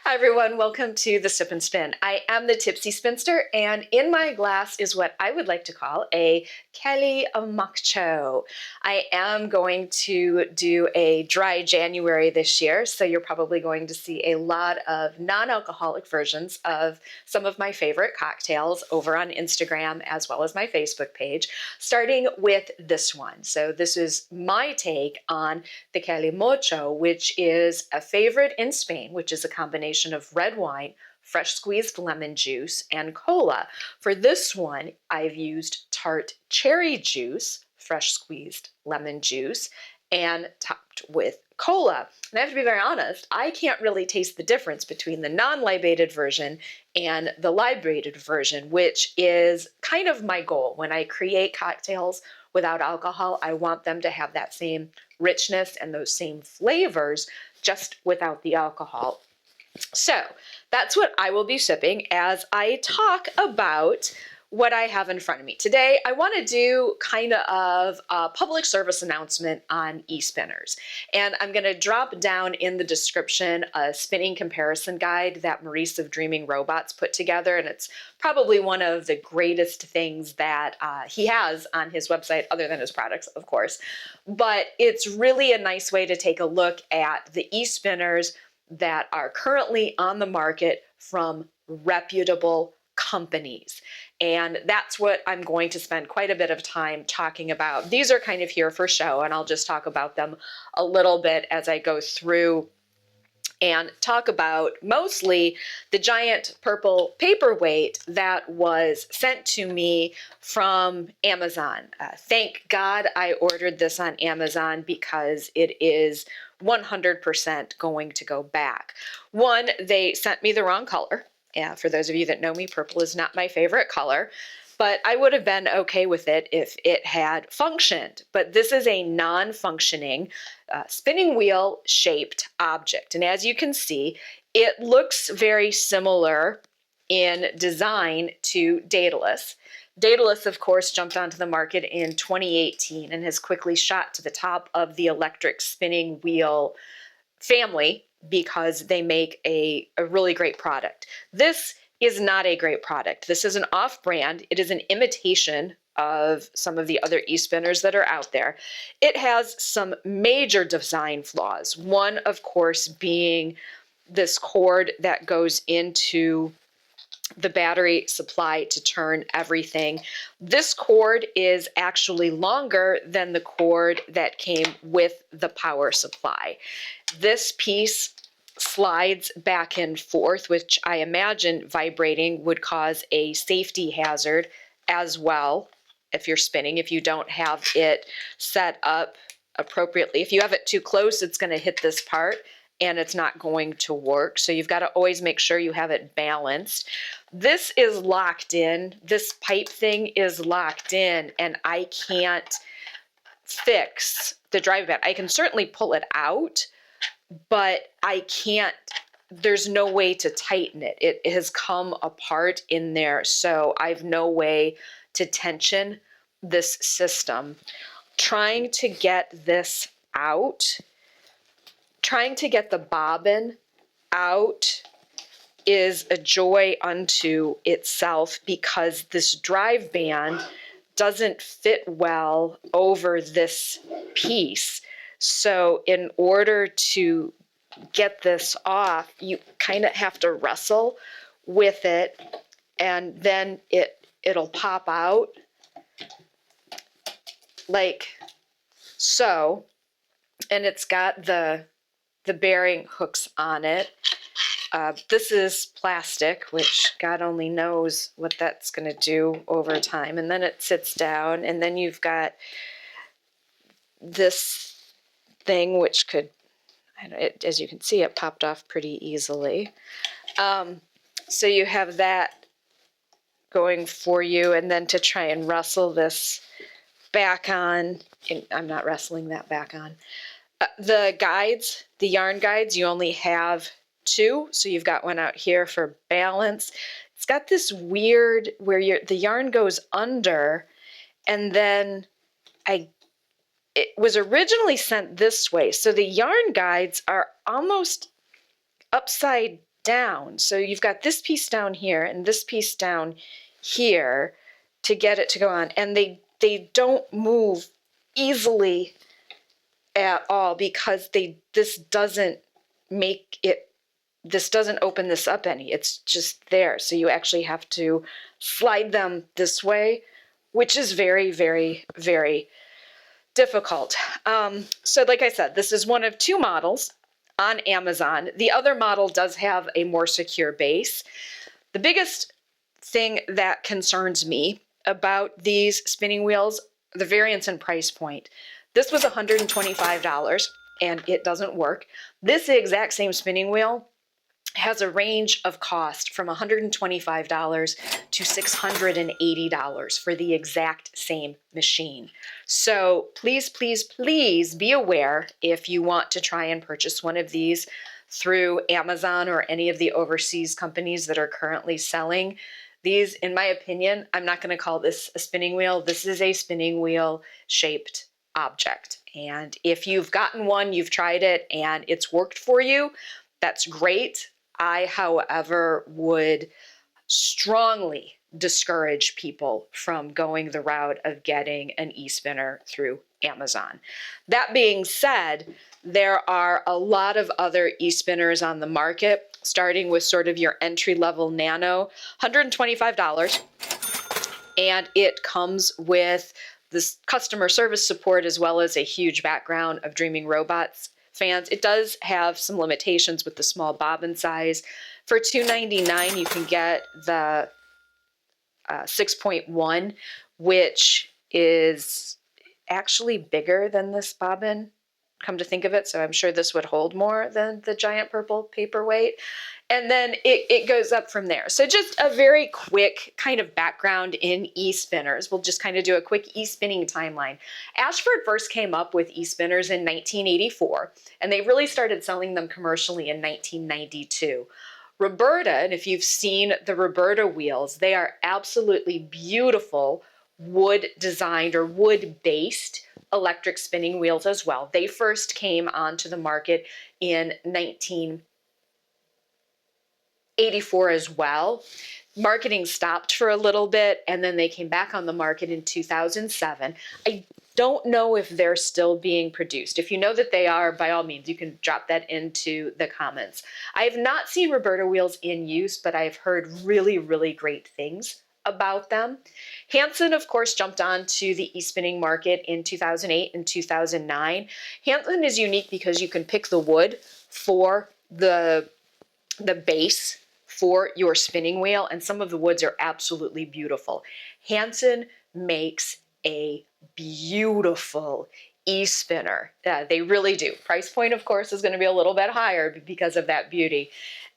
Hi everyone, welcome to the Sip and Spin. I am the Tipsy Spinster, and in my glass is what I would like to call a Kalimotxo. I am going to do a dry January this year, so you're probably going to see a lot of non-alcoholic versions of some of my favorite cocktails over on Instagram as well as my Facebook page, starting with this one. So this is my take on the Kalimotxo, which is a favorite in Spain, which is a combination of red wine, fresh squeezed lemon juice, and cola. For this one, I've used tart cherry juice, fresh squeezed lemon juice, and topped with cola. And I have to be very honest, I can't really taste the difference between the non-libated version and the libated version, which is kind of my goal. When I create cocktails without alcohol, I want them to have that same richness and those same flavors, just without the alcohol. So that's what I will be sipping as I talk about what I have in front of me. Today, I want to do kind of a public service announcement on eSpinners. And I'm going to drop down in the description a spinning comparison guide that Maurice of Dreaming Robots put together. And it's probably one of the greatest things that he has on his website, other than his products, of course. But it's really a nice way to take a look at the eSpinners that are currently on the market from reputable companies. And that's what I'm going to spend quite a bit of time talking about. These are kind of here for show, and I'll just talk about them a little bit as I go through and talk about mostly the giant purple paperweight that was sent to me from Amazon. Thank God I ordered this on Amazon because it is 100% going to go back. One, they sent me the wrong color. Yeah, for those of you that know me, purple is not my favorite color, but I would have been okay with it if it had functioned. But this is a non-functioning spinning wheel shaped object. And as you can see, it looks very similar in design to Daedalus. Daedalus, of course, jumped onto the market in 2018 and has quickly shot to the top of the electric spinning wheel family because they make a really great product. This is not a great product. This is an off-brand. It is an imitation of some of the other eSpinners that are out there. It has some major design flaws. One, of course, being this cord that goes into the battery supply to turn everything. This cord is actually longer than the cord that came with the power supply. This piece slides back and forth, which I imagine vibrating would cause a safety hazard as well if you're spinning, if you don't have it set up appropriately. If you have it too close, it's going to hit this part and it's not going to work. So you've got to always make sure you have it balanced. This is locked in. This pipe thing is locked in, and I can't fix the drive band. I can certainly pull it out, but I can't, there's no way to tighten it. It has come apart in there, so I've no way to tension this system. Trying to get this out, trying to get the bobbin out is a joy unto itself because this drive band doesn't fit well over this piece. So in order to get this off, you kind of have to wrestle with it, and then it'll pop out like so. And it's got the bearing hooks on it. This is plastic, which God only knows what that's going to do over time. And then it sits down, and then you've got this thing which could, as you can see, it popped off pretty easily. So you have that going for you, and then to try and wrestle this back on, I'm not wrestling that back on. The guides, the yarn guides, you only have two, so you've got one out here for balance. It's got this weird where the yarn goes under, and then it was originally sent this way, so the yarn guides are almost upside down. So you've got this piece down here and this piece down here to get it to go on. And they don't move easily at all because this doesn't open this up any. It's just there. So you actually have to slide them this way, which is very, very, very difficult. So like I said, this is one of 2 models on Amazon. The other model does have a more secure base. The biggest thing that concerns me about these spinning wheels, the variance in price point. This was $125 and it doesn't work. This exact same spinning wheel has a range of cost from $125 to $680 for the exact same machine. So please, please, please be aware if you want to try and purchase one of these through Amazon or any of the overseas companies that are currently selling these. In my opinion, I'm not going to call this a spinning wheel. This is a spinning wheel shaped object. And if you've gotten one, you've tried it and it's worked for you, that's great. I, however, would strongly discourage people from going the route of getting an eSpinner through Amazon. That being said, there are a lot of other eSpinners on the market, starting with sort of your entry-level Nano, $125, and it comes with this customer service support as well as a huge background of Dreaming Robots fans. It does have some limitations with the small bobbin size. For $299, you can get the 6.1, which is actually bigger than this bobbin, come to think of it. So I'm sure this would hold more than the giant purple paperweight. And then it goes up from there. So just a very quick kind of background in eSpinners. We'll just kind of do a quick eSpinning timeline. Ashford first came up with eSpinners in 1984, and they really started selling them commercially in 1992. Roberta, and if you've seen the Roberta wheels, they are absolutely beautiful wood-designed or wood-based electric spinning wheels as well. They first came onto the market in 1984 as well. Marketing stopped for a little bit and then they came back on the market in 2007. I don't know if they're still being produced. If you know that they are, by all means, you can drop that into the comments. I have not seen Roberta wheels in use, but I've heard really, really great things about them. Hansen, of course, jumped onto the e-spinning market in 2008 and 2009. Hansen is unique because you can pick the wood for the base for your spinning wheel, and some of the woods are absolutely beautiful. Hansen makes a beautiful e-spinner. They really do. Price point, of course, is going to be a little bit higher because of that beauty.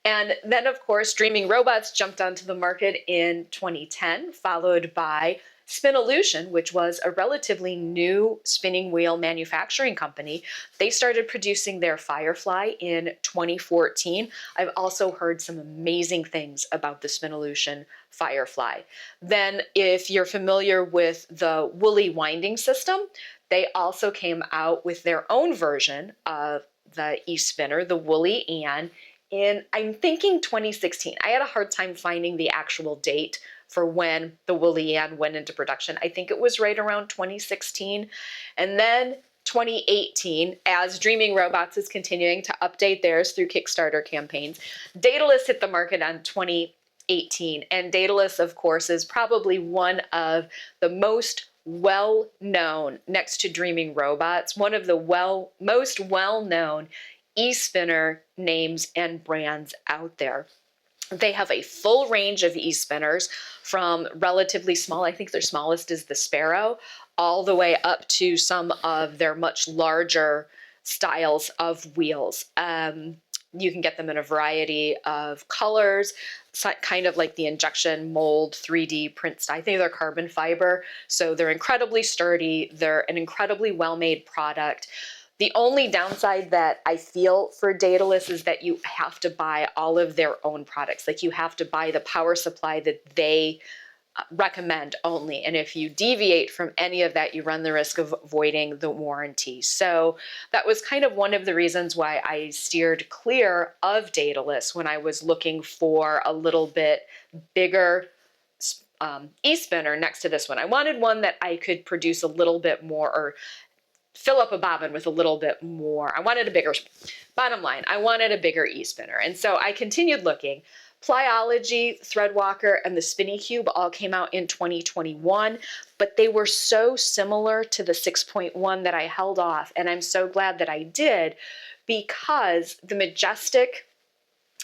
And then, of course, Dreaming Robots jumped onto the market in 2010, followed by SpinOlution, which was a relatively new spinning wheel manufacturing company. They started producing their Firefly in 2014. I've also heard some amazing things about the SpinOlution Firefly. Then, if you're familiar with the WooLee winding system, they also came out with their own version of the eSpinner, the WooLee Ann, in, I'm thinking 2016. I had a hard time finding the actual date for when the WooLee Ann went into production. I think it was right around 2016. And then 2018, as Dreaming Robots is continuing to update theirs through Kickstarter campaigns, Daedalus hit the market on 2018. And Daedalus, of course, is probably one of the most well-known, next to Dreaming Robots, one of the most well-known e-spinner names and brands out there. They have a full range of e-spinners from relatively small, I think their smallest is the Sparrow, all the way up to some of their much larger styles of wheels. You can get them in a variety of colors, kind of like the injection mold 3D print style. I think they're carbon fiber, so they're incredibly sturdy. They're an incredibly well-made product. The only downside that I feel for Daedalus is that you have to buy all of their own products. Like you have to buy the power supply that they recommend only. And if you deviate from any of that, you run the risk of voiding the warranty. So that was kind of one of the reasons why I steered clear of Daedalus when I was looking for a little bit bigger eSpinner next to this one. I wanted one that I could produce a little bit more, or fill up a bobbin with a little bit more. I wanted a bigger, bottom line, I wanted a bigger eSpinner. And so I continued looking. Plyology, Threadwalker, and the Spin-e-Kube all came out in 2021, but they were so similar to the 6.1 that I held off, and I'm so glad that I did, because the Majestic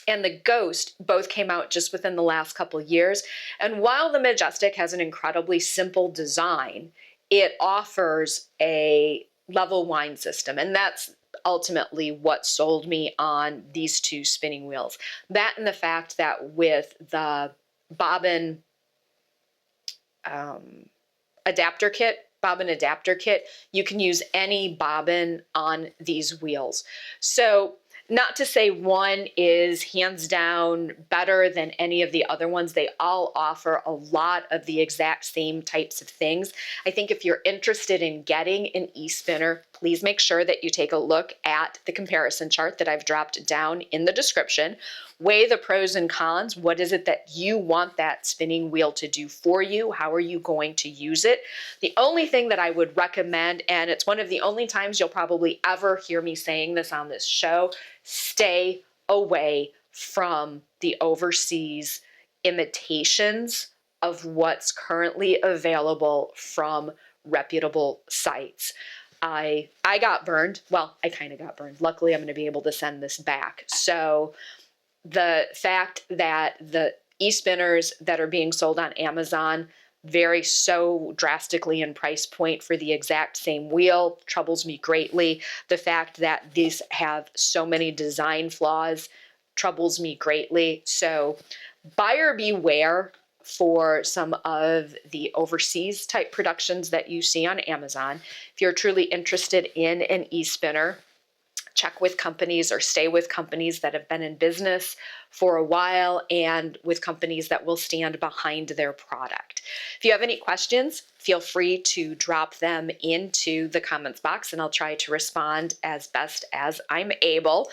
and the Ghost both came out just within the last couple years. And while the Majestic has an incredibly simple design, it offers a level wind system, and that's ultimately what sold me on these two spinning wheels. That and the fact that with the bobbin adapter kit, you can use any bobbin on these wheels. So not to say one is hands down better than any of the other ones. They all offer a lot of the exact same types of things. I think if you're interested in getting an eSpinner, please make sure that you take a look at the comparison chart that I've dropped down in the description. Weigh the pros and cons. What is it that you want that spinning wheel to do for you? How are you going to use it? The only thing that I would recommend, and it's one of the only times you'll probably ever hear me saying this on this show, stay away from the overseas imitations of what's currently available from reputable sites. I got burned. Well, I kind of got burned. Luckily, I'm going to be able to send this back. So the fact that the eSpinners that are being sold on Amazon vary so drastically in price point for the exact same wheel troubles me greatly. The fact that these have so many design flaws troubles me greatly. So buyer beware for some of the overseas type productions that you see on Amazon. If you're truly interested in an eSpinner, check with companies or stay with companies that have been in business for a while and with companies that will stand behind their product. If you have any questions, feel free to drop them into the comments box and I'll try to respond as best as I'm able.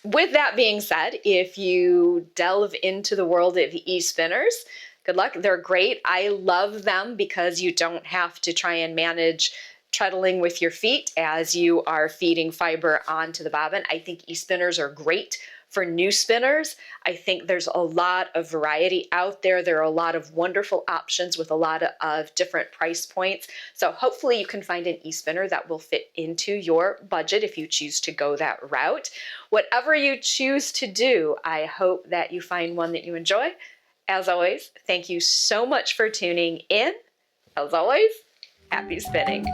With that being said, if you delve into the world of eSpinners, good luck. They're great. I love them because you don't have to try and manage treadling with your feet as you are feeding fiber onto the bobbin. I think eSpinners are great for new spinners. I think there's a lot of variety out there. There are a lot of wonderful options with a lot of different price points. So hopefully you can find an eSpinner that will fit into your budget if you choose to go that route. Whatever you choose to do, I hope that you find one that you enjoy. As always, thank you so much for tuning in. As always, happy spinning.